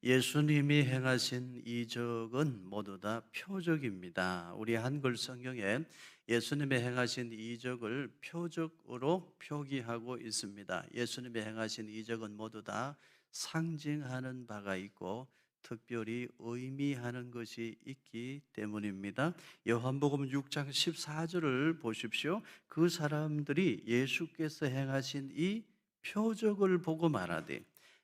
예수님이 행하신 이적은 모두 다 표적입니다. 우리 한글 성경에 예수님의 행하신 이적을 표적으로 표기하고 있습니다. 예수님의 행하신 이적은 모두 다 상징하는 바가 있고 특별히 의미하는 것이 있기 때문입니다. 요한복음 6장 14절을 보십시오. 그 사람들이 예수께서 행하신 이 표적을 보고 말하되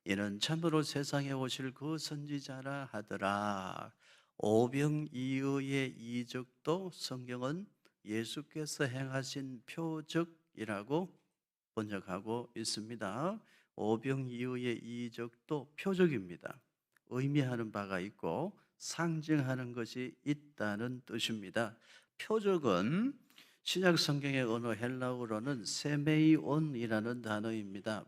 이는 참으로 세상에 오실 그 선지자라 하더라. 오병이어의 이적도 성경은 예수께서 행하신 표적이라고 번역하고 있습니다. 오병이어의 이적도 표적입니다. 의미하는 바가 있고 상징하는 것이 있다는 뜻입니다. 표적은 신약 성경의 언어 헬라어로는 세메이온이라는 단어입니다.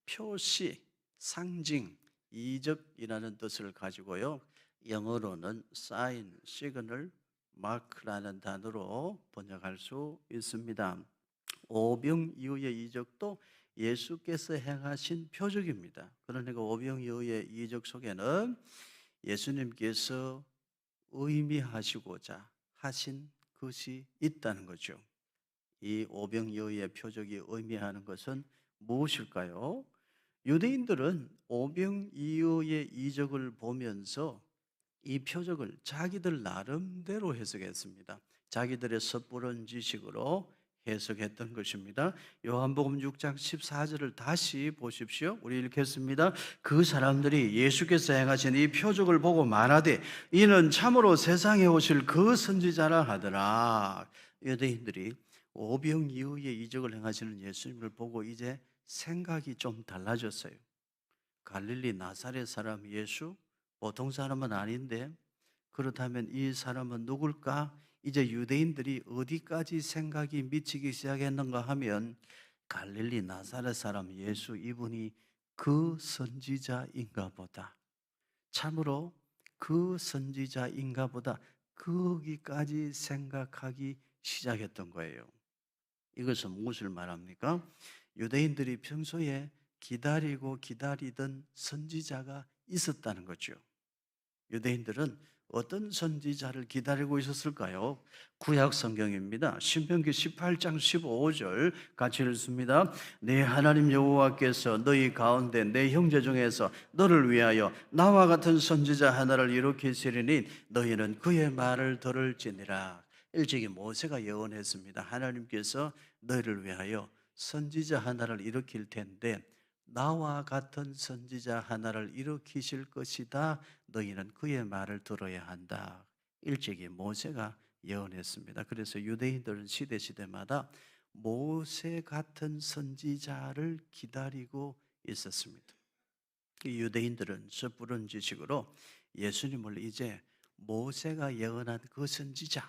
표시, 상징, 이적이라는 뜻을 가지고요. 영어로는 sign, signal, mark라는 단어로 번역할 수 있습니다. 오병이어의 이적도 예수께서 행하신 표적입니다. 그러니까 오병이어의 이적 속에는 예수님께서 의미하시고자 하신 것이 있다는 거죠. 이 오병이어의 표적이 의미하는 것은 무엇일까요? 유대인들은 오병이어의 이적을 보면서 이 표적을 자기들 나름대로 해석했습니다. 자기들의 섣부른 지식으로 해석했던 것입니다. 요한복음 6장 14절을 다시 보십시오. 우리 읽겠습니다. 그 사람들이 예수께서 행하신 이 표적을 보고 말하되 이는 참으로 세상에 오실 그 선지자라 하더라. 유대인들이 오병이어의 이적을 행하시는 예수님을 보고 이제 생각이 좀 달라졌어요. 갈릴리 나사렛 사람 예수? 보통 사람은 아닌데 그렇다면 이 사람은 누굴까? 이제 유대인들이 어디까지 생각이 미치기 시작했는가 하면 갈릴리 나사렛 사람 예수 이분이 그 선지자인가 보다. 참으로 그 선지자인가 보다. 거기까지 생각하기 시작했던 거예요. 이것은 무엇을 말합니까? 유대인들이 평소에 기다리고 기다리던 선지자가 있었다는 거죠. 유대인들은 어떤 선지자를 기다리고 있었을까요? 구약 성경입니다. 신명기 18장 15절 같이 읽습니다. 내 하나님 여호와께서 너희 가운데 내 형제 중에서 너를 위하여 나와 같은 선지자 하나를 일으키시리니 너희는 그의 말을 들을지니라. 일찍이 모세가 예언했습니다. 하나님께서 너희를 위하여 선지자 하나를 일으킬 텐데 나와 같은 선지자 하나를 일으키실 것이다. 너희는 그의 말을 들어야 한다. 일찍이 모세가 예언했습니다. 그래서 유대인들은 시대마다 모세 같은 선지자를 기다리고 있었습니다. 유대인들은 섣부른 지식으로 예수님을 이제 모세가 예언한 그 선지자,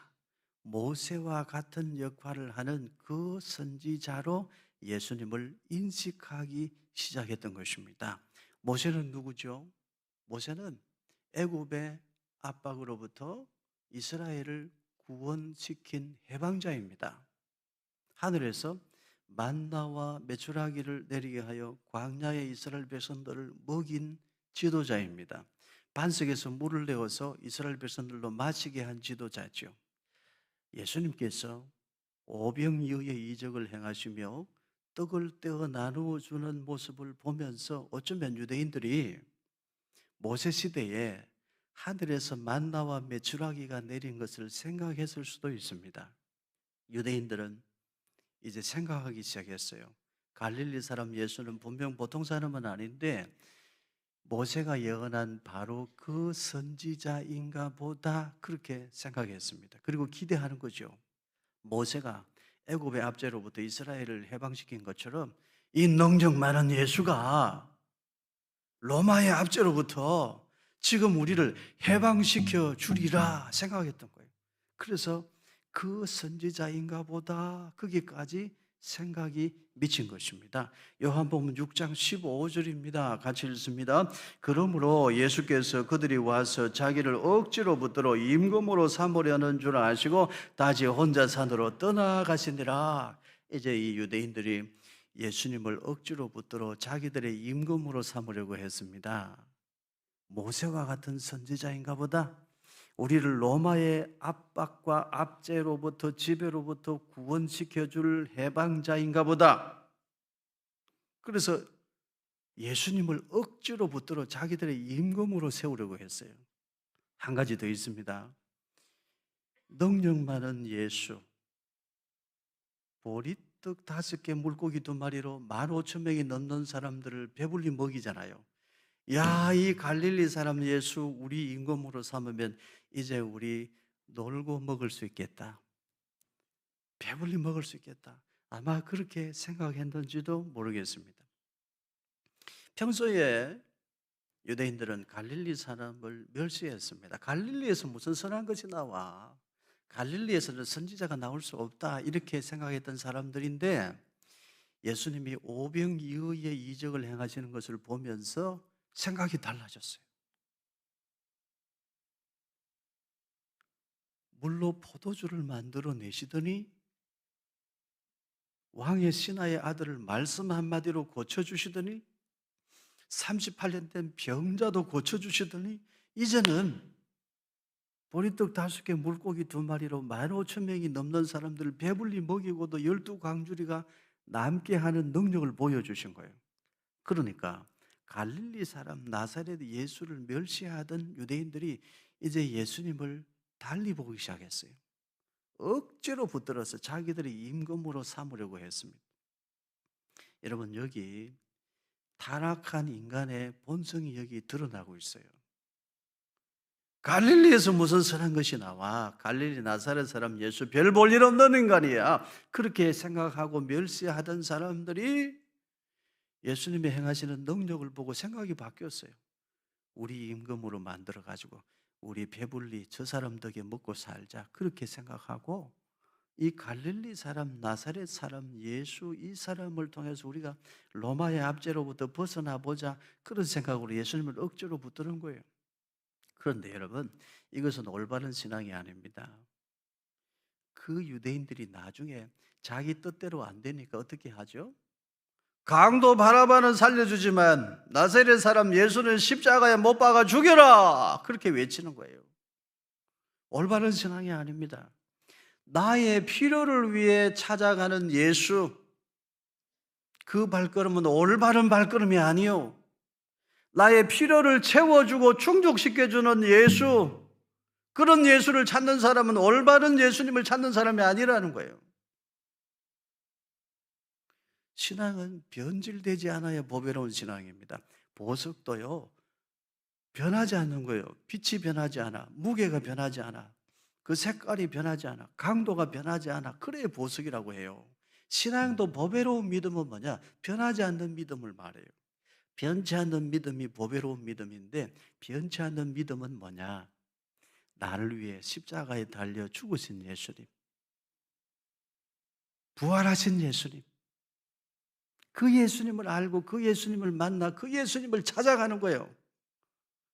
모세와 같은 역할을 하는 그 선지자로 예수님을 인식하기 시작했던 것입니다. 모세는 누구죠? 모세는 애굽의 압박으로부터 이스라엘을 구원시킨 해방자입니다. 하늘에서 만나와 메추라기를 내리게 하여 광야의 이스라엘 백성들을 먹인 지도자입니다. 반석에서 물을 내어서 이스라엘 백성들로 마시게 한 지도자죠. 예수님께서 오병이어의 이적을 행하시며 떡을 떼어 나누어 주는 모습을 보면서 어쩌면 유대인들이 모세 시대에 하늘에서 만나와 메추라기가 내린 것을 생각했을 수도 있습니다. 유대인들은 이제 생각하기 시작했어요. 갈릴리 사람 예수는 분명 보통 사람은 아닌데 모세가 예언한 바로 그 선지자인가 보다 그렇게 생각했습니다. 그리고 기대하는 거죠. 모세가 애굽의 압제로부터 이스라엘을 해방시킨 것처럼 이 능력 많은 예수가 로마의 압제로부터 지금 우리를 해방시켜 주리라 생각했던 거예요. 그래서 그 선지자인가 보다 거기까지 생각이 미친 것입니다. 요한복음 6장 15절입니다. 같이 읽습니다. 그러므로 예수께서 그들이 와서 자기를 억지로 붙들어 임금으로 삼으려는 줄 아시고 다시 혼자 산으로 떠나가시니라. 이제 이 유대인들이 예수님을 억지로 붙들어 자기들의 임금으로 삼으려고 했습니다. 모세와 같은 선지자인가 보다. 우리를 로마의 압박과 압제로부터 지배로부터 구원시켜 줄 해방자인가 보다. 그래서 예수님을 억지로 붙들어 자기들의 임금으로 세우려고 했어요. 한 가지 더 있습니다. 능력 많은 예수, 보리떡 5개 물고기 2마리로 15,000명이 넘는 사람들을 배불리 먹이잖아요. 야, 이 갈릴리 사람 예수 우리 임금으로 삼으면 이제 우리 놀고 먹을 수 있겠다. 배불리 먹을 수 있겠다. 아마 그렇게 생각했는지도 모르겠습니다. 평소에 유대인들은 갈릴리 사람을 멸시했습니다. 갈릴리에서 무슨 선한 것이 나와? 갈릴리에서는 선지자가 나올 수 없다. 이렇게 생각했던 사람들인데 예수님이 오병이어의 이적을 행하시는 것을 보면서 생각이 달라졌어요. 물로 포도주를 만들어 내시더니 왕의 신하의 아들을 말씀 한마디로 고쳐주시더니 38년 된 병자도 고쳐주시더니 이제는 보리떡 5개 물고기 2마리로 15,000명이 넘는 사람들을 배불리 먹이고도 12광주리가 남게 하는 능력을 보여주신 거예요. 그러니까 갈릴리 사람 나사렛 예수를 멸시하던 유대인들이 이제 예수님을 달리 보기 시작했어요. 억지로 붙들어서 자기들의 임금으로 삼으려고 했습니다. 여러분, 여기 타락한 인간의 본성이 여기 드러나고 있어요. 갈릴리에서 무슨 선한 것이 나와? 갈릴리 나사렛 사람 예수 별 볼 일 없는 인간이야. 그렇게 생각하고 멸시하던 사람들이 예수님이 행하시는 능력을 보고 생각이 바뀌었어요. 우리 임금으로 만들어가지고 우리 배불리 저 사람 덕에 먹고 살자. 그렇게 생각하고 이 갈릴리 사람 나사렛 사람 예수 이 사람을 통해서 우리가 로마의 압제로부터 벗어나 보자. 그런 생각으로 예수님을 억지로 붙드는 거예요. 그런데 여러분, 이것은 올바른 신앙이 아닙니다. 그 유대인들이 나중에 자기 뜻대로 안 되니까 어떻게 하죠? 강도 바라바는 살려주지만 나사렛 사람 예수는 십자가에 못 박아 죽여라! 그렇게 외치는 거예요. 올바른 신앙이 아닙니다. 나의 필요를 위해 찾아가는 예수, 그 발걸음은 올바른 발걸음이 아니요. 나의 필요를 채워주고 충족시켜주는 예수, 그런 예수를 찾는 사람은 올바른 예수님을 찾는 사람이 아니라는 거예요. 신앙은 변질되지 않아야 보배로운 신앙입니다. 보석도요, 변하지 않는 거예요. 빛이 변하지 않아, 무게가 변하지 않아, 그 색깔이 변하지 않아, 강도가 변하지 않아. 그래야 보석이라고 해요. 신앙도 보배로운 믿음은 뭐냐? 변하지 않는 믿음을 말해요. 변치 않는 믿음이 보배로운 믿음인데, 변치 않는 믿음은 뭐냐? 나를 위해 십자가에 달려 죽으신 예수님, 부활하신 예수님, 그 예수님을 알고 그 예수님을 만나 그 예수님을 찾아가는 거예요.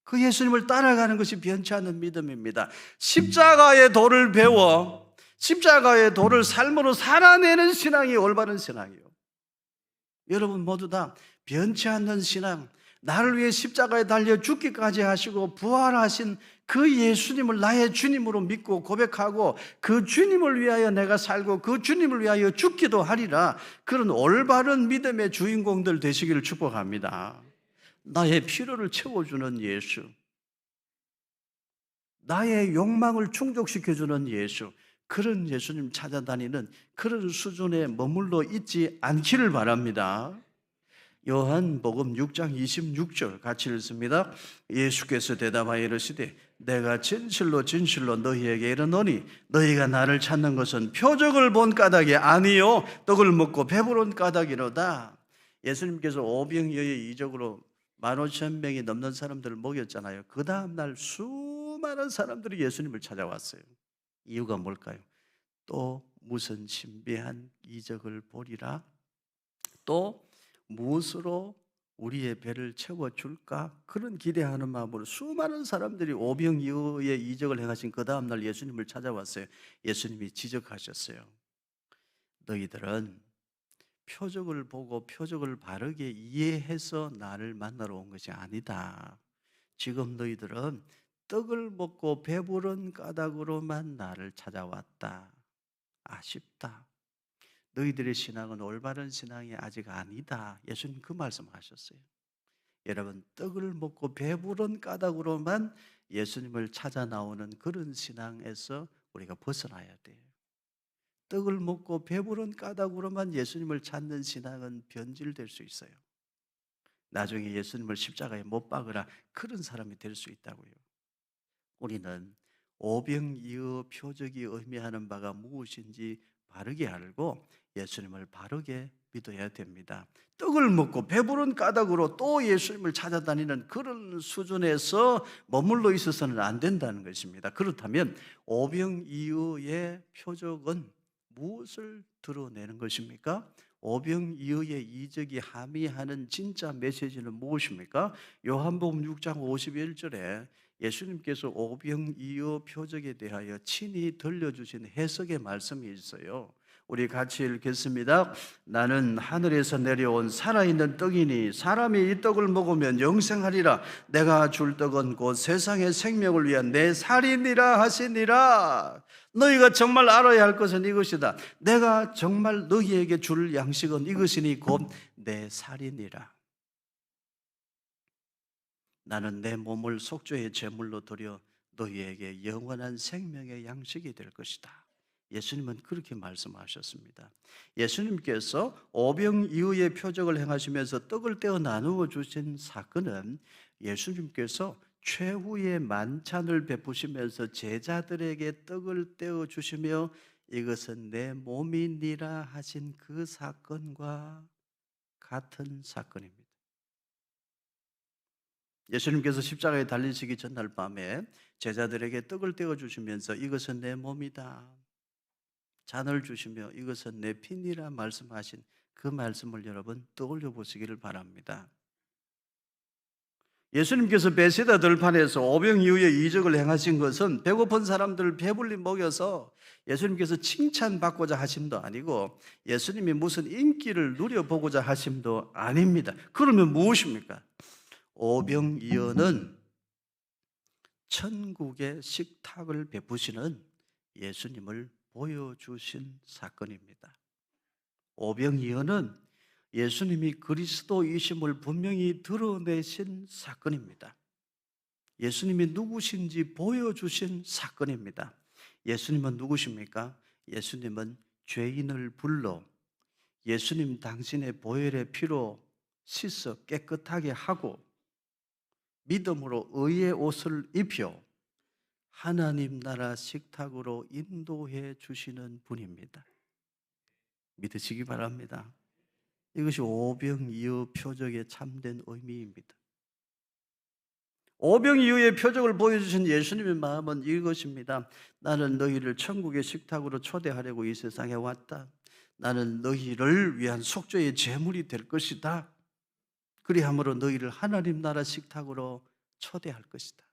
그 예수님을 따라가는 것이 변치 않는 믿음입니다. 십자가의 도를 배워 십자가의 도를 삶으로 살아내는 신앙이 올바른 신앙이에요. 여러분 모두 다 변치 않는 신앙, 나를 위해 십자가에 달려 죽기까지 하시고 부활하신 그 예수님을 나의 주님으로 믿고 고백하고 그 주님을 위하여 내가 살고 그 주님을 위하여 죽기도 하리라. 그런 올바른 믿음의 주인공들 되시기를 축복합니다. 나의 필요를 채워주는 예수, 나의 욕망을 충족시켜주는 예수, 그런 예수님 찾아다니는 그런 수준에 머물러 있지 않기를 바랍니다. 요한복음 6장 26절 같이 읽습니다. 예수께서 대답하여 이르시되 내가 진실로 진실로 너희에게 이르노니 너희가 나를 찾는 것은 표적을 본 까닭이 아니요 떡을 먹고 배부른 까닭이로다. 예수님께서 오병이어의 이적으로 15,000명이 넘는 사람들을 먹였잖아요. 그 다음날 수많은 사람들이 예수님을 찾아왔어요. 이유가 뭘까요? 또 무슨 신비한 이적을 보리라? 또 무엇으로 우리의 배를 채워줄까? 그런 기대하는 마음으로 수많은 사람들이 오병이어의 이적을 행하신 그 다음날 예수님을 찾아왔어요. 예수님이 지적하셨어요. 너희들은 표적을 보고 표적을 바르게 이해해서 나를 만나러 온 것이 아니다. 지금 너희들은 떡을 먹고 배부른 까닭으로만 나를 찾아왔다. 아쉽다. 너희들의 신앙은 올바른 신앙이 아직 아니다. 예수님 그 말씀하셨어요. 여러분, 떡을 먹고 배부른 까닭으로만 예수님을 찾아 나오는 그런 신앙에서 우리가 벗어나야 돼요. 떡을 먹고 배부른 까닭으로만 예수님을 찾는 신앙은 변질될 수 있어요. 나중에 예수님을 십자가에 못 박으라 그런 사람이 될 수 있다고요. 우리는 오병이어 표적이 의미하는 바가 무엇인지 바르게 알고 예수님을 바르게 믿어야 됩니다. 떡을 먹고 배부른 까닭으로 또 예수님을 찾아다니는 그런 수준에서 머물러 있어서는 안 된다는 것입니다. 그렇다면 오병이어의 표적은 무엇을 드러내는 것입니까? 오병이어의 이적이 함의하는 진짜 메시지는 무엇입니까? 요한복음 6장 51절에 예수님께서 오병이어 표적에 대하여 친히 들려주신 해석의 말씀이 있어요. 우리 같이 읽겠습니다. 나는 하늘에서 내려온 살아있는 떡이니 사람이 이 떡을 먹으면 영생하리라. 내가 줄 떡은 곧 세상의 생명을 위한 내 살이니라 하시니라. 너희가 정말 알아야 할 것은 이것이다. 내가 정말 너희에게 줄 양식은 이것이니 곧 내 살이니라. 나는 내 몸을 속죄의 제물로 드려 너희에게 영원한 생명의 양식이 될 것이다. 예수님은 그렇게 말씀하셨습니다. 예수님께서 오병이어의 표적을 행하시면서 떡을 떼어 나누어 주신 사건은 예수님께서 최후의 만찬을 베푸시면서 제자들에게 떡을 떼어 주시며 이것은 내 몸이니라 하신 그 사건과 같은 사건입니다. 예수님께서 십자가에 달리시기 전날 밤에 제자들에게 떡을 떼어 주시면서 이것은 내 몸이다, 잔을 주시며 이것은 내 피니라 말씀하신 그 말씀을 여러분 떠올려 보시기를 바랍니다. 예수님께서 베세다 들판에서 오병이어의 이적을 행하신 것은 배고픈 사람들을 배불리 먹여서 예수님께서 칭찬받고자 하심도 아니고 예수님이 무슨 인기를 누려보고자 하심도 아닙니다. 그러면 무엇입니까? 오병이어는 천국의 식탁을 베푸시는 예수님을 보여주신 사건입니다. 오병이어는 예수님이 그리스도이심을 분명히 드러내신 사건입니다. 예수님이 누구신지 보여주신 사건입니다. 예수님은 누구십니까? 예수님은 죄인을 불러 예수님 당신의 보혈의 피로 씻어 깨끗하게 하고 믿음으로 의의 옷을 입혀 하나님 나라 식탁으로 인도해 주시는 분입니다. 믿으시기 바랍니다. 이것이 오병이어 표적의 참된 의미입니다. 오병이어의 표적을 보여주신 예수님의 마음은 이것입니다. 나는 너희를 천국의 식탁으로 초대하려고 이 세상에 왔다. 나는 너희를 위한 속죄의 제물이 될 것이다. 그리함으로 너희를 하나님 나라 식탁으로 초대할 것이다.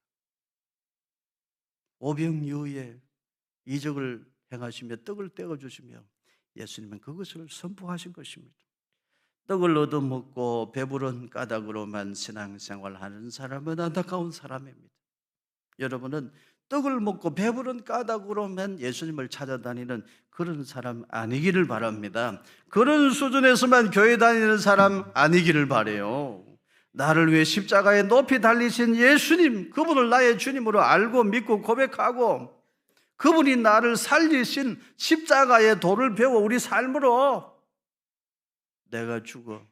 오병이어의 이적을 행하시며 떡을 떼어주시며 예수님은 그것을 선포하신 것입니다. 떡을 얻어먹고 배부른 까닭으로만 신앙생활하는 사람은 안타까운 사람입니다. 여러분은 떡을 먹고 배부른 까닭으로만 예수님을 찾아다니는 그런 사람 아니기를 바랍니다. 그런 수준에서만 교회 다니는 사람 아니기를 바라요. 나를 위해 십자가에 높이 달리신 예수님, 그분을 나의 주님으로 알고 믿고 고백하고 그분이 나를 살리신 십자가의 도를 배워 우리 삶으로 내가 죽어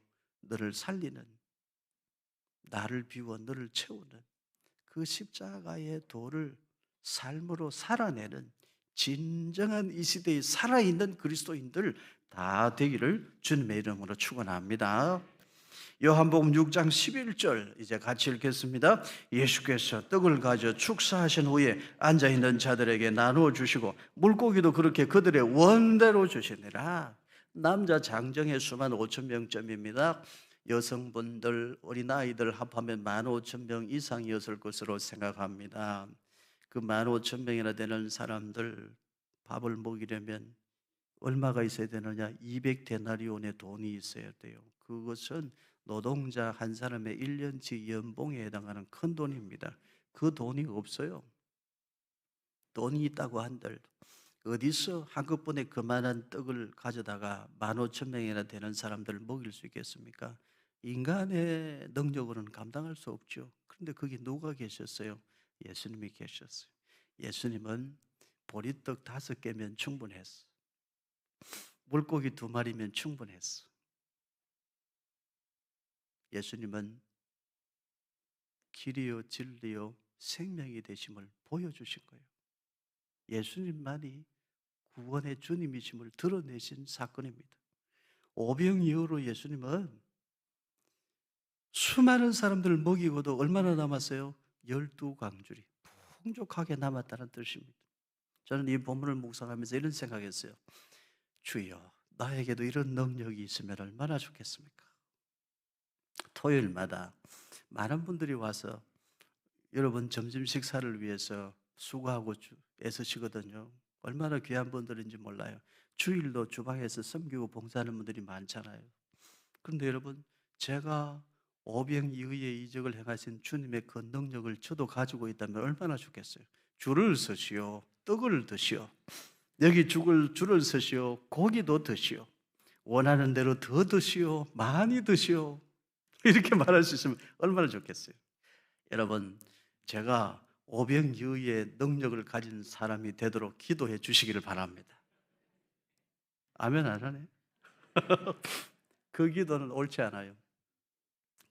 너를 살리는, 나를 비워 너를 채우는 그 십자가의 도를 삶으로 살아내는 진정한 이 시대에 살아있는 그리스도인들 다 되기를 주님의 이름으로 축원합니다. 요한복음 6장 11절 이제 같이 읽겠습니다. 예수께서 떡을 가져 축사하신 후에 앉아있는 자들에게 나누어 주시고 물고기도 그렇게 그들의 원대로 주시니라. 남자 장정의 수만 5,000명쯤입니다. 여성분들, 어린아이들 합하면 15,000명 이상이었을 것으로 생각합니다. 그 15,000명이나 되는 사람들 밥을 먹이려면 얼마가 있어야 되느냐? 200데나리온의 돈이 있어야 돼요. 그것은 노동자 한 사람의 1년치 연봉에 해당하는 큰 돈입니다. 그 돈이 없어요. 돈이 있다고 한들 어디서 한꺼번에 그만한 떡을 가져다가 15,000명이나 되는 사람들을 먹일 수 있겠습니까? 인간의 능력으로는 감당할 수 없죠. 그런데 거기 누가 계셨어요? 예수님이 계셨어요. 예수님은 보리떡 5개면 충분했어. 물고기 2마리면 충분했어. 예수님은 길이요 진리요 생명이 되심을 보여주신 거예요. 예수님만이 구원의 주님이심을 드러내신 사건입니다. 오병 이후로 예수님은 수많은 사람들을 먹이고도 얼마나 남았어요? 12광줄이 풍족하게 남았다는 뜻입니다. 저는 이 본문을 묵상하면서 이런 생각했어요. 주여, 나에게도 이런 능력이 있으면 얼마나 좋겠습니까? 토요일마다 많은 분들이 와서 여러분 점심 식사를 위해서 수고하고 애쓰시거든요. 얼마나 귀한 분들인지 몰라요. 주일도 주방에서 섬기고 봉사하는 분들이 많잖아요. 그런데 여러분, 제가 오병이의의 이적을 행하신 주님의 그 능력을 저도 가지고 있다면 얼마나 좋겠어요. 줄을 서시오, 떡을 드시오, 여기 줄을 서시오, 고기도 드시오, 원하는 대로 더 드시오, 많이 드시오, 이렇게 말할 수 있으면 얼마나 좋겠어요. 여러분, 제가 오병이의의 능력을 가진 사람이 되도록 기도해 주시기를 바랍니다. 아멘 안 하네? 그 기도는 옳지 않아요.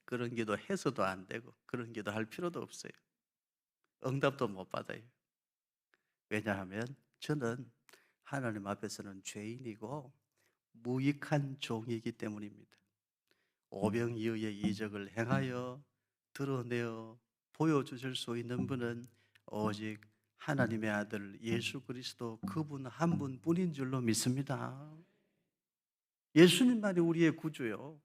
그런 기도 해서도 안 되고 그런 기도 할 필요도 없어요. 응답도 못 받아요. 왜냐하면 저는 하나님 앞에서는 죄인이고 무익한 종이기 때문입니다. 오병이의의 이적을 행하여 드러내어 보여주실 수 있는 분은 오직 하나님의 아들 예수 그리스도 그분 한 분뿐인 줄로 믿습니다. 예수님만이 우리의 구주요.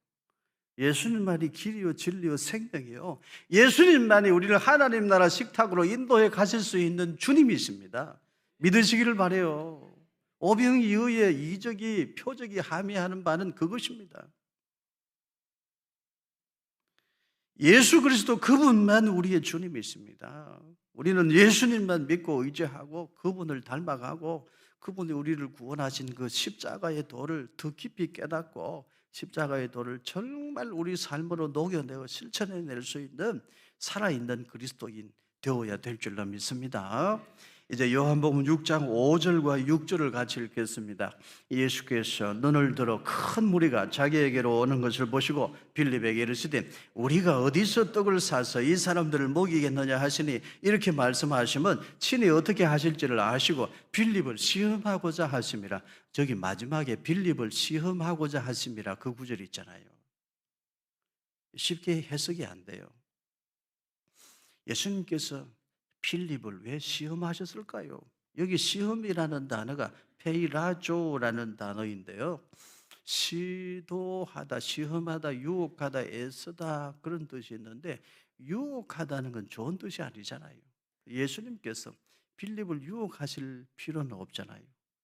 예수님만이 길이요 진리요 생명이요. 예수님만이 우리를 하나님 나라 식탁으로 인도해 가실 수 있는 주님이십니다. 믿으시기를 바라요. 오병이의의 이적이 표적이 함의하는 바는 그것입니다. 예수 그리스도 그분만 우리의 주님이십니다. 우리는 예수님만 믿고 의지하고 그분을 닮아가고 그분이 우리를 구원하신 그 십자가의 도를 더 깊이 깨닫고 십자가의 도를 정말 우리 삶으로 녹여내어 실천해낼 수 있는 살아있는 그리스도인 되어야 될 줄로 믿습니다. 이제 요한복음 6장 5절과 6절을 같이 읽겠습니다. 예수께서 눈을 들어 큰 무리가 자기에게로 오는 것을 보시고 빌립에게 이르시되 우리가 어디서 떡을 사서 이 사람들을 먹이겠느냐 하시니 이렇게 말씀하시면 친히 어떻게 하실지를 아시고 빌립을 시험하고자 하심이라. 저기 마지막에 빌립을 시험하고자 하심이라 그 구절 있잖아요. 쉽게 해석이 안 돼요. 예수님께서 빌립을 왜 시험하셨을까요? 여기 시험이라는 단어가 페이라조라는 단어인데요. 시도하다, 시험하다, 유혹하다, 애쓰다 그런 뜻이 있는데 유혹하다는 건 좋은 뜻이 아니잖아요. 예수님께서 빌립을 유혹하실 필요는 없잖아요.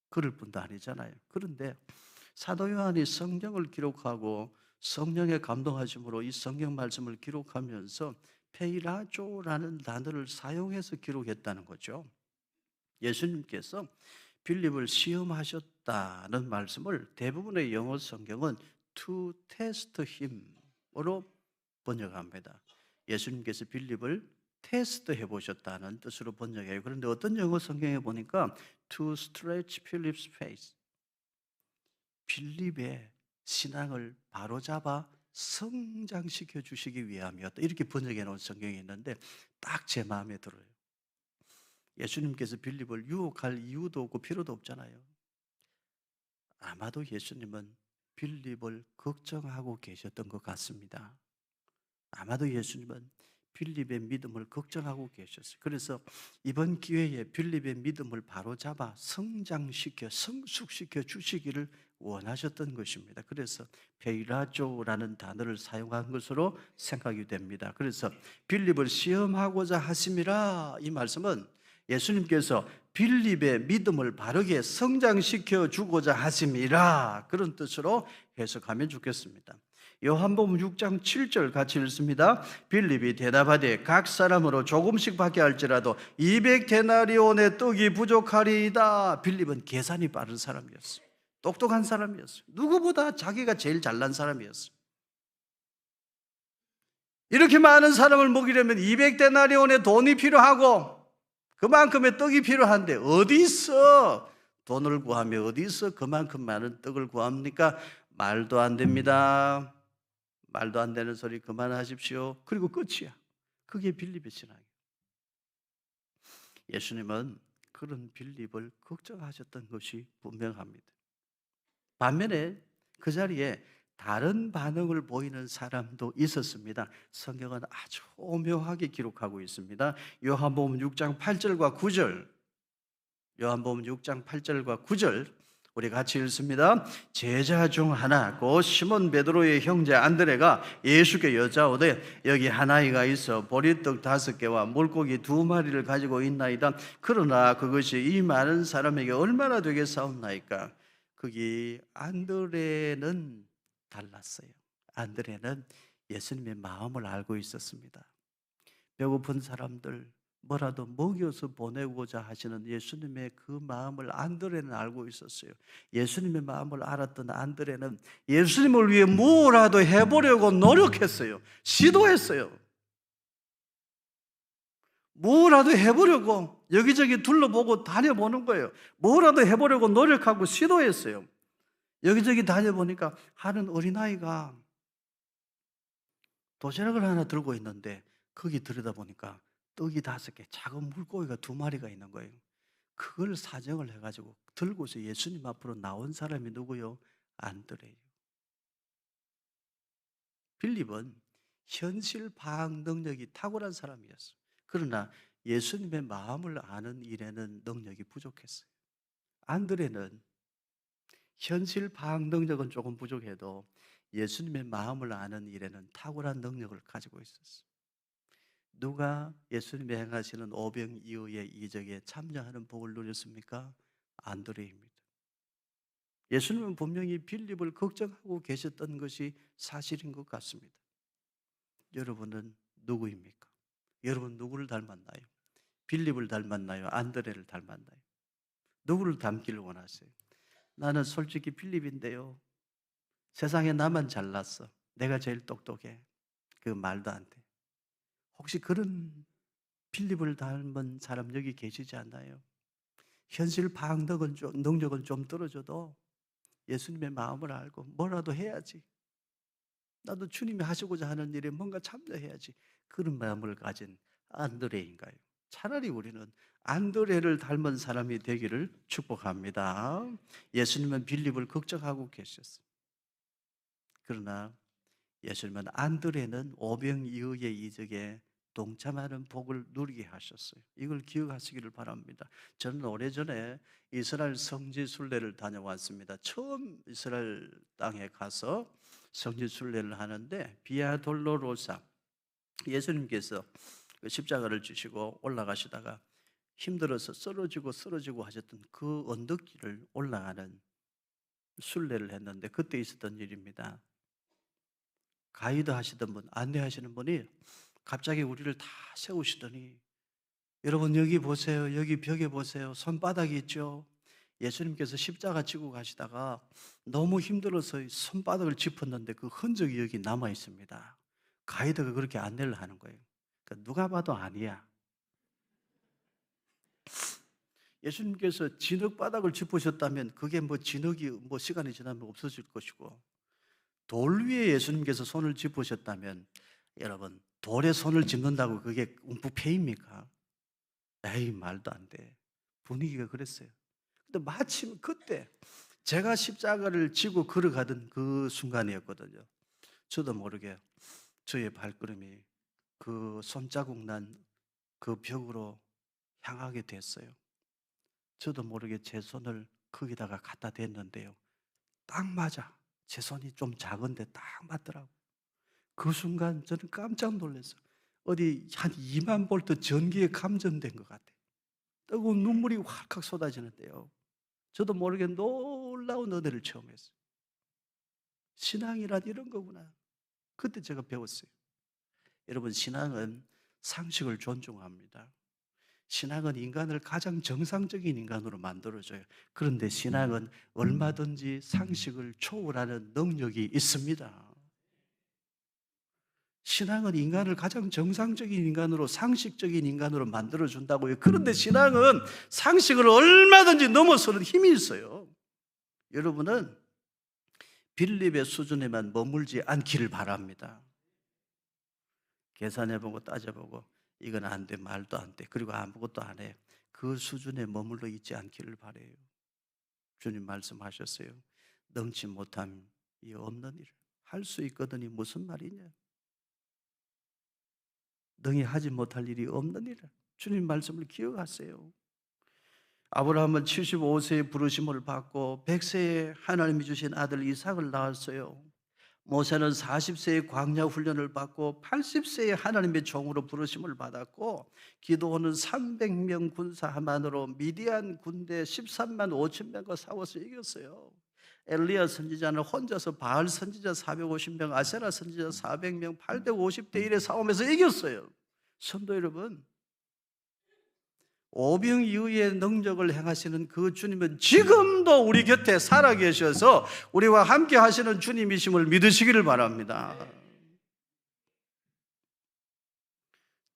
그럴 뿐도 아니잖아요. 그런데 사도 요한이 성경을 기록하고 성령의 감동하심으로 이 성경 말씀을 기록하면서 페이라조라는 단어를 사용해서 기록했다는 거죠. 예수님께서 빌립을 시험하셨다는 말씀을 대부분의 영어 성경은 to test him으로 번역합니다. 예수님께서 빌립을 테스트해 보셨다는 뜻으로 번역해요. 그런데 어떤 영어 성경에 보니까 to stretch Philip's faith, 빌립의 신앙을 바로잡아 성장시켜 주시기 위함이었다. 이렇게 번역해 놓은 성경이 있는데 딱 제 마음에 들어요. 예수님께서 빌립을 유혹할 이유도 없고 필요도 없잖아요. 아마도 예수님은 빌립을 걱정하고 계셨던 것 같습니다. 아마도 예수님은 빌립의 믿음을 걱정하고 계셨어요. 그래서 이번 기회에 빌립의 믿음을 바로잡아 성장시켜 성숙시켜 주시기를 원하셨던 것입니다. 그래서 페이라조라는 단어를 사용한 것으로 생각이 됩니다. 그래서 빌립을 시험하고자 하심이라, 이 말씀은 예수님께서 빌립의 믿음을 바르게 성장시켜 주고자 하심이라, 그런 뜻으로 해석하면 좋겠습니다. 요한복음 6장 7절 같이 읽습니다. 빌립이 대답하되 각 사람으로 조금씩 받게 할지라도 200데나리온의 떡이 부족하리이다. 빌립은 계산이 빠른 사람이었어요. 똑똑한 사람이었어요. 누구보다 자기가 제일 잘난 사람이었어요. 이렇게 많은 사람을 먹이려면 200데나리온의 돈이 필요하고 그만큼의 떡이 필요한데 어디서 돈을 구하며 어디서 그만큼 많은 떡을 구합니까? 말도 안 됩니다. 말도 안 되는 소리 그만하십시오. 그리고 끝이야. 그게 빌립의 신앙이에요. 예수님은 그런 빌립을 걱정하셨던 것이 분명합니다. 반면에 그 자리에 다른 반응을 보이는 사람도 있었습니다. 성경은 아주 오묘하게 기록하고 있습니다. 요한복음 6장 8절과 9절, 요한복음 6장 8절과 9절 우리 같이 읽습니다. 제자 중 하나 곧 시몬 베드로의 형제 안드레가 예수께 여짜오되 여기 한 아이가 있어 보리떡 5개와 물고기 2마리를 가지고 있나이다. 그러나 그것이 이 많은 사람에게 얼마나 되겠사옵나이까. 거기 안드레는 달랐어요. 안드레는 예수님의 마음을 알고 있었습니다. 배고픈 사람들 뭐라도 먹여서 보내고자 하시는 예수님의 그 마음을 안드레는 알고 있었어요. 예수님의 마음을 알았던 안드레는 예수님을 위해 뭐라도 해보려고 노력했어요. 시도했어요. 뭐라도 해보려고 여기저기 둘러보고 다녀보는 거예요. 뭐라도 해보려고 노력하고 시도했어요. 여기저기 다녀보니까 하는 어린아이가 도시락을 하나 들고 있는데 거기 들여다보니까 떡이 5개, 작은 물고기가 2마리가 있는 거예요. 그걸 사정을 해가지고 들고서 예수님 앞으로 나온 사람이 누구요? 안드레예요. 빌립은 현실 파악 능력이 탁월한 사람이었어요. 그러나 예수님의 마음을 아는 일에는 능력이 부족했어요. 안드레는 현실 파악 능력은 조금 부족해도 예수님의 마음을 아는 일에는 탁월한 능력을 가지고 있었어요. 누가 예수님이 행하시는 오병이어의 이적에 참여하는 복을 누렸습니까? 안드레입니다. 예수님은 분명히 빌립을 걱정하고 계셨던 것이 사실인 것 같습니다. 여러분은 누구입니까? 여러분 누구를 닮았나요? 빌립을 닮았나요? 안드레를 닮았나요? 누구를 닮기를 원하세요? 나는 솔직히 빌립인데요. 세상에 나만 잘났어. 내가 제일 똑똑해. 그 말도 안 돼. 혹시 그런 빌립을 닮은 사람 여기 계시지 않나요? 현실 파악 능력은 좀 떨어져도 예수님의 마음을 알고 뭐라도 해야지. 나도 주님이 하시고자 하는 일에 뭔가 참여해야지. 그런 마음을 가진 안드레인가요? 차라리 우리는 안드레를 닮은 사람이 되기를 축복합니다. 예수님은 빌립을 걱정하고 계셨어요. 그러나 예수님은 안드레는 오병이어의 이적에 동참하는 복을 누리게 하셨어요. 이걸 기억하시기를 바랍니다. 저는 오래전에 이스라엘 성지 순례를 다녀왔습니다. 처음 이스라엘 땅에 가서 성지 순례를 하는데 비아 돌로로사, 예수님께서 그 십자가를 주시고 올라가시다가 힘들어서 쓰러지고 하셨던 그 언덕길을 올라가는 순례를 했는데 그때 있었던 일입니다. 가이드 하시던 분, 안내하시는 분이 갑자기 우리를 다 세우시더니 여러분 여기 보세요. 여기 벽에 보세요. 손바닥이 있죠. 예수님께서 십자가 지고 가시다가 너무 힘들어서 손바닥을 짚었는데 그 흔적이 여기 남아 있습니다. 가이드가 그렇게 안내를 하는 거예요. 그러니까 누가 봐도 아니야. 예수님께서 진흙바닥을 짚으셨다면 그게 진흙이 시간이 지나면 없어질 것이고 돌 위에 예수님께서 손을 짚으셨다면 여러분 돌에 손을 짚는다고 그게 움푹패입니까? 에이 말도 안 돼. 분위기가 그랬어요. 근데 마침 그때 제가 십자가를 지고 걸어가던 그 순간이었거든요. 저도 모르게 저의 발걸음이 그 손자국 난 그 벽으로 향하게 됐어요. 저도 모르게 제 손을 거기다가 갖다 댔는데요. 딱 맞아. 제 손이 좀 작은데 딱 맞더라고요. 그 순간 저는 깜짝 놀랐어요. 어디 한 2만 볼트 전기에 감전된 것 같아요. 뜨거운 눈물이 활칵 쏟아지는데요. 저도 모르게 놀라운 은혜를 체험했어요. 신앙이란 이런 거구나. 그때 제가 배웠어요. 여러분, 신앙은 상식을 존중합니다. 신앙은 인간을 가장 정상적인 인간으로 만들어줘요. 그런데 신앙은 얼마든지 상식을 초월하는 능력이 있습니다. 신앙은 인간을 가장 정상적인 인간으로, 상식적인 인간으로 만들어준다고요. 그런데 신앙은 상식을 얼마든지 넘어서는 힘이 있어요. 여러분은 빌립의 수준에만 머물지 않기를 바랍니다. 계산해보고 따져보고 이건 안 돼, 말도 안 돼, 그리고 아무것도 안 해, 그 수준에 머물러 있지 않기를 바라요. 주님 말씀하셨어요. 능치 못함이 없는 일을 할 수 있거든이 무슨 말이냐? 능히 하지 못할 일이 없는 일을. 주님 말씀을 기억하세요. 아브라함은 75세에 부르심을 받고 100세에 하나님이 주신 아들 이삭을 낳았어요. 모세는 40세에 광야 훈련을 받고 80세에 하나님의 종으로 부르심을 받았고, 기도원은 300명 군사만으로 미디안 군대 13만 5천 명과 싸워서 이겼어요. 엘리야 선지자는 혼자서 바알 선지자 450명, 아세라 선지자 400명, 850대 1의 싸움에서 이겼어요. 성도 여러분, 오병이어의 능력을 행하시는 그 주님은 지금도 우리 곁에 살아계셔서 우리와 함께 하시는 주님이심을 믿으시기를 바랍니다.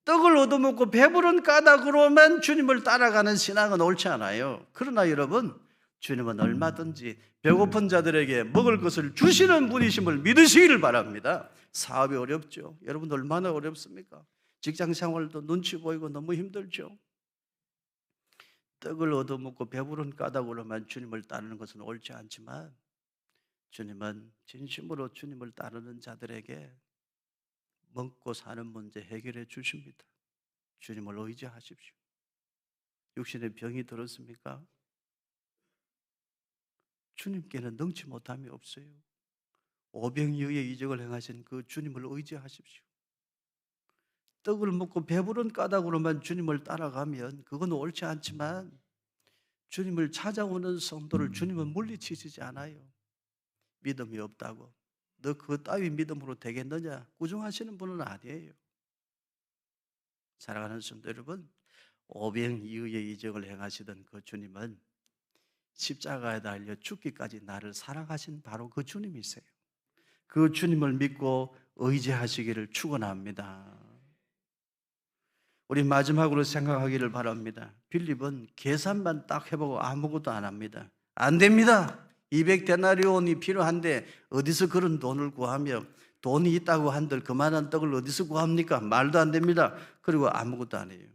떡을 얻어먹고 배부른 까닭으로만 주님을 따라가는 신앙은 옳지 않아요. 그러나 여러분, 주님은 얼마든지 배고픈 자들에게 먹을 것을 주시는 분이심을 믿으시기를 바랍니다. 사업이 어렵죠. 여러분, 얼마나 어렵습니까? 직장 생활도 눈치 보이고 너무 힘들죠. 떡을 얻어먹고 배부른 까닭으로만 주님을 따르는 것은 옳지 않지만, 주님은 진심으로 주님을 따르는 자들에게 먹고 사는 문제 해결해 주십니다. 주님을 의지하십시오. 육신의 병이 들었습니까? 주님께는 능치 못함이 없어요. 오병이어의 이적을 행하신 그 주님을 의지하십시오. 떡을 먹고 배부른 까닭으로만 주님을 따라가면 그건 옳지 않지만, 주님을 찾아오는 성도를 주님은 물리치시지 않아요. 믿음이 없다고 너 그 따위 믿음으로 되겠느냐 꾸중하시는 분은 아니에요. 사랑하는 성도 여러분, 오병이어의 이적을 행하시던 그 주님은 십자가에 달려 죽기까지 나를 사랑하신 바로 그 주님이세요. 그 주님을 믿고 의지하시기를 축원합니다. 우리 마지막으로 생각하기를 바랍니다. 빌립은 계산만 딱 해보고 아무것도 안 합니다. 안 됩니다. 200데나리온이 필요한데 어디서 그런 돈을 구하며, 돈이 있다고 한들 그만한 떡을 어디서 구합니까? 말도 안 됩니다. 그리고 아무것도 안 해요.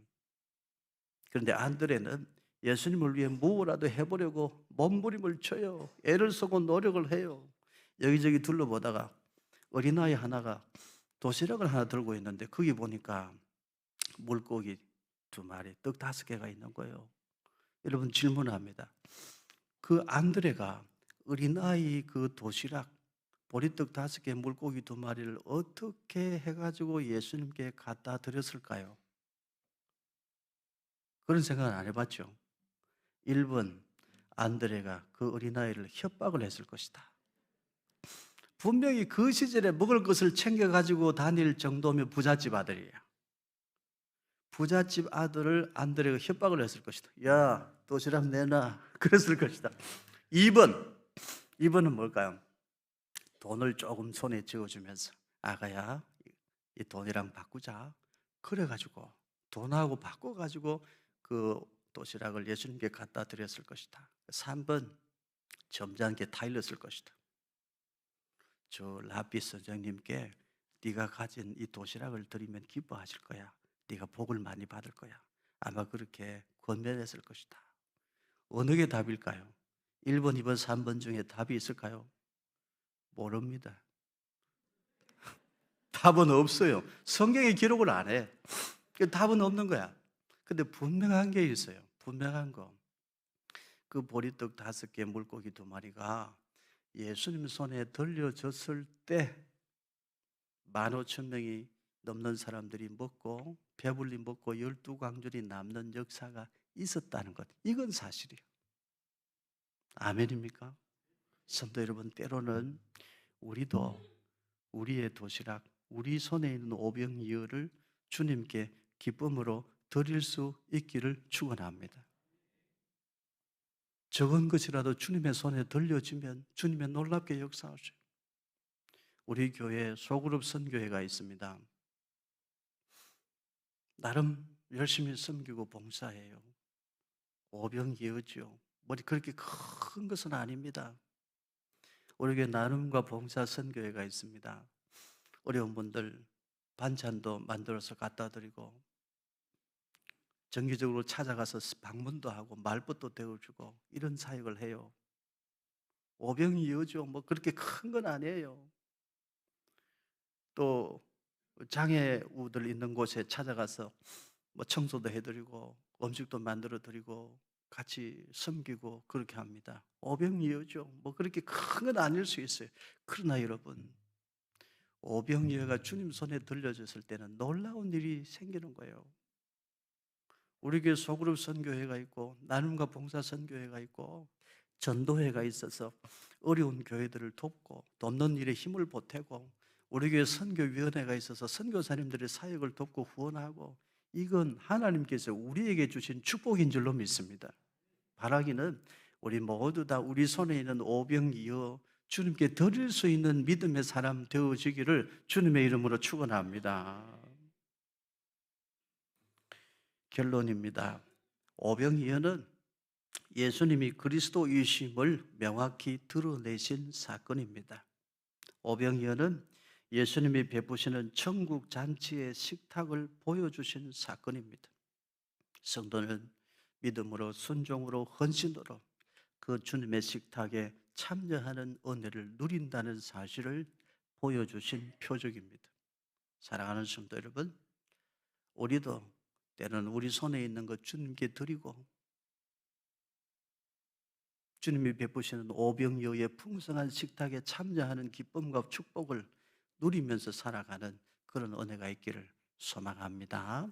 그런데 안드레는 예수님을 위해 뭐라도 해보려고 몸부림을 쳐요. 애를 쓰고 노력을 해요. 여기저기 둘러보다가 어린아이 하나가 도시락을 하나 들고 있는데 거기 보니까 물고기 2마리, 떡 5개가 있는 거예요. 여러분, 질문합니다. 그 안드레가 어린아이 그 도시락, 보리떡 5개, 물고기 2마리를 어떻게 해가지고 예수님께 갖다 드렸을까요? 그런 생각은 안 해봤죠. 1번, 안드레가 그 어린아이를 협박을 했을 것이다. 분명히 그 시절에 먹을 것을 챙겨가지고 다닐 정도면 부잣집 아들이에요. 부잣집 아들을 안드레가 협박을 했을 것이다. 야, 도시락 내놔. 그랬을 것이다. 2번은 뭘까요? 돈을 조금 손에 쥐어주면서, 아가야, 이 돈이랑 바꾸자. 그래가지고 돈하고 바꿔가지고 그 도시락을 예수님께 갖다 드렸을 것이다. 3번, 점잖게 타일렀을 것이다. 저 라비 선생님께 네가 가진 이 도시락을 드리면 기뻐하실 거야. 네가 복을 많이 받을 거야. 아마 그렇게 권면했을 것이다. 어느 게 답일까요? 1번, 2번, 3번 중에 답이 있을까요? 모릅니다. 답은 없어요. 성경에 기록을 안 해. 답은 없는 거야. 근데 분명한 게 있어요. 분명한 거. 그 보리떡 5개, 물고기 2마리가 예수님 손에 들려졌을 때 15,000명이 넘는 사람들이 먹고, 배불리 먹고 12광줄이 남는 역사가 있었다는 것, 이건 사실이에요. 아멘입니까? 성도 여러분, 때로는 우리도 우리의 도시락, 우리 손에 있는 오병이어를 주님께 기쁨으로 드릴 수 있기를 축원합니다. 적은 것이라도 주님의 손에 들려지면 주님의 놀랍게 역사하셔요. 우리 교회에 소그룹 선교회가 있습니다. 나름 열심히 섬기고 봉사해요. 오병이어죠. 뭐 그렇게 큰 것은 아닙니다. 우리 교회 나눔과 봉사 선교회가 있습니다. 어려운 분들 반찬도 만들어서 갖다 드리고 정기적으로 찾아가서 방문도 하고 말벗도 데워주고 이런 사역을 해요. 오병이어죠. 뭐 그렇게 큰 건 아니에요. 또 장애우들 있는 곳에 찾아가서 뭐 청소도 해드리고 음식도 만들어 드리고 같이 섬기고 그렇게 합니다. 오병이어죠. 뭐 그렇게 큰 건 아닐 수 있어요. 그러나 여러분, 오병이어가 주님 손에 들려졌을 때는 놀라운 일이 생기는 거예요. 우리 교회 소그룹 선교회가 있고 나눔과 봉사 선교회가 있고 전도회가 있어서 어려운 교회들을 돕고 돕는 일에 힘을 보태고 우리 교회 선교위원회가 있어서 선교사님들의 사역을 돕고 후원하고 이건 하나님께서 우리에게 주신 축복인 줄로 믿습니다. 바라기는 우리 모두 다 우리 손에 있는 오병이어 주님께 드릴 수 있는 믿음의 사람 되어지기를 주님의 이름으로 축원합니다. 결론입니다. 오병이어는 예수님이 그리스도이심을 명확히 드러내신 사건입니다. 오병이어는 예수님이 베푸시는 천국 잔치의 식탁을 보여주신 사건입니다. 성도는 믿음으로 순종으로 헌신으로 그 주님의 식탁에 참여하는 은혜를 누린다는 사실을 보여주신 표적입니다. 사랑하는 성도 여러분, 우리도 때로는 우리 손에 있는 것 주님께 드리고 주님이 베푸시는 오병이어의 풍성한 식탁에 참여하는 기쁨과 축복을 누리면서 살아가는 그런 은혜가 있기를 소망합니다.